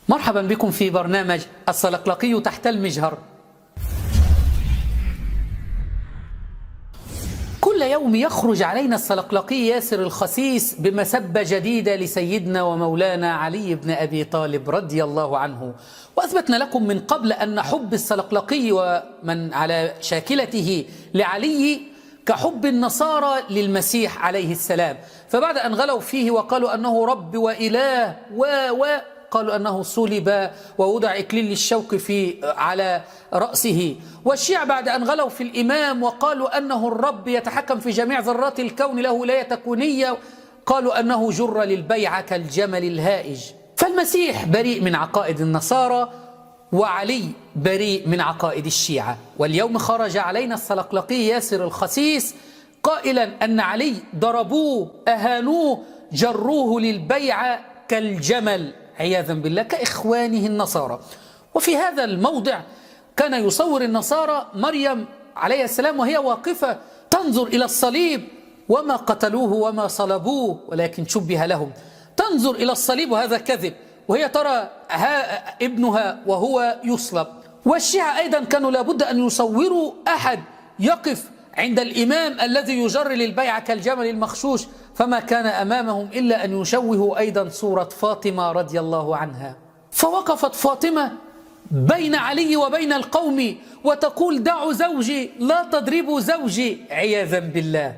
مرحبا بكم في برنامج الصلقلقي تحت المجهر. كل يوم يخرج علينا الصلقلقي ياسر الخسيس بمسبة جديدة لسيدنا ومولانا علي بن أبي طالب رضي الله عنه. وأثبتنا لكم من قبل أن حب الصلقلقي ومن على شاكلته لعلي كحب النصارى للمسيح عليه السلام، فبعد أن غلوا فيه وقالوا أنه رب وإله قالوا أنه صلب ووضع إكليل الشوك على رأسه، والشيعة بعد أن غلوا في الإمام وقالوا أنه الرب يتحكم في جميع ذرات الكون له ولاية تكوينية قالوا أنه جر للبيعة كالجمل الهائج. فالمسيح بريء من عقائد النصارى وعلي بريء من عقائد الشيعة. واليوم خرج علينا الصلقلقي ياسر الخسيس قائلا أن علي ضربوه أهانوه جروه للبيعة كالجمل عياذا بالله كإخوانه النصارى. وفي هذا الموضع كان يصور النصارى مريم عليه السلام وهي واقفة تنظر إلى الصليب وما قتلوه وما صلبوه ولكن شبه لهم، تنظر إلى الصليب وهذا كذب، وهي ترى ابنها وهو يصلب. والشيعة أيضا كانوا لابد أن يصوروا أحد يقف عند الإمام الذي يجر للبيعة كالجمل المخشوش، فما كان أمامهم إلا أن يشوهوا أيضا صورة فاطمة رضي الله عنها. فوقفت فاطمة بين علي وبين القوم وتقول دعوا زوجي لا تضربوا زوجي عياذا بالله.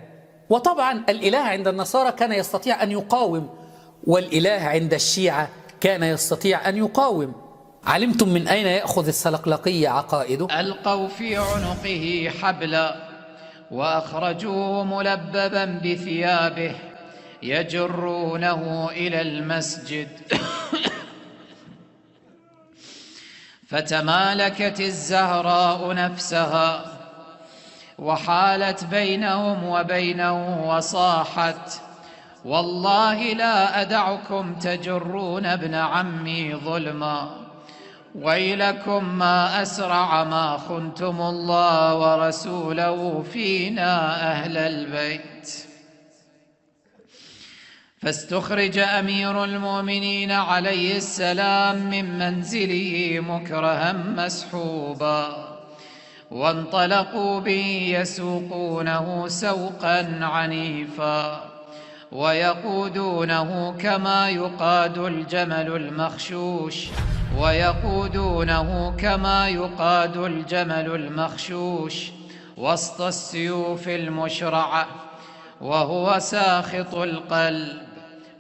وطبعا الإله عند النصارى كان يستطيع أن يقاوم، والإله عند الشيعة كان يستطيع أن يقاوم. علمتم من أين يأخذ الصلقلقي عقائده؟ ألقوا في عنقه حبلا وأخرجوه ملببا بثيابه يجرونه إلى المسجد فتمالكت الزهراء نفسها وحالت بينهم وبينه وصاحت والله لا أدعكم تجرون ابن عمي ظلما، ويلكم ما أسرع ما خنتم الله ورسوله فينا أهل البيت. فاستخرج أمير المؤمنين عليه السلام من منزله مكرها مسحوبا، وانطلقوا به يسوقونه سوقا عنيفا ويقودونه كما يقاد الجمل المخشوش وسط السيوف المشرعة، وهو ساخط القلب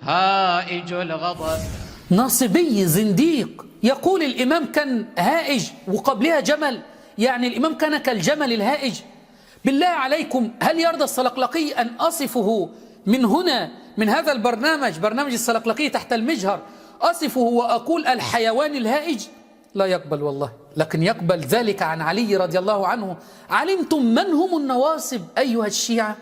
هائج الغضب. ناصبي زنديق يقول الإمام كان هائج وقبلها جمل، يعني الإمام كان كالجمل الهائج. بالله عليكم هل يرضى الصلقلقي أن أصفه من هنا من هذا البرنامج، برنامج الصلقلقي تحت المجهر، أصفه وأقول الحيوان الهائج؟ لا يقبل والله، لكن يقبل ذلك عن علي رضي الله عنه. علمتم من هم النواصب أيها الشيعة؟